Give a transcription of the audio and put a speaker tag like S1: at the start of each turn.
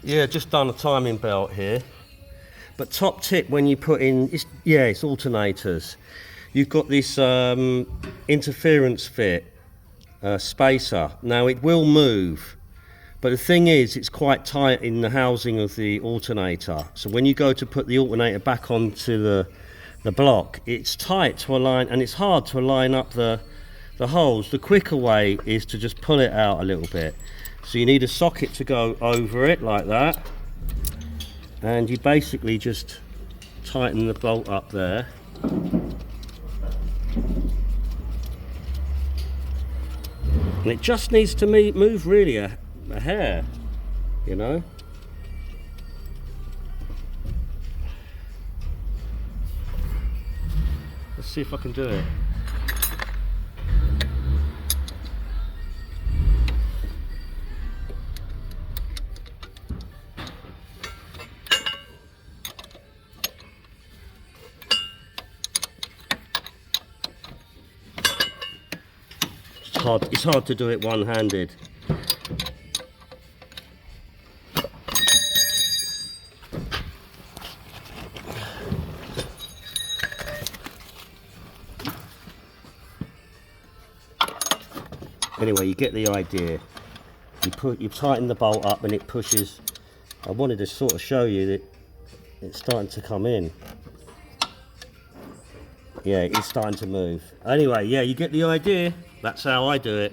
S1: Yeah, just done a timing belt here. But top tip when you put in, it's alternators. You've got this interference fit spacer. Now it will move, but the thing is it's quite tight in the housing of the alternator. So when you go to put the alternator back onto the block, it's tight to align, and it's hard to line up the holes. The quicker way is to just pull it out a little bit. So you need a socket to go over it like that, and you basically just tighten the bolt up there. And it just needs to move really a hair, you know. Let's see if I can do it. It's hard to do it one-handed. Anyway, you get the idea. You tighten the bolt up and it pushes. I wanted to sort of show you that it's starting to come in. Yeah, it's starting to move. Anyway, yeah, you get the idea. That's how I do it.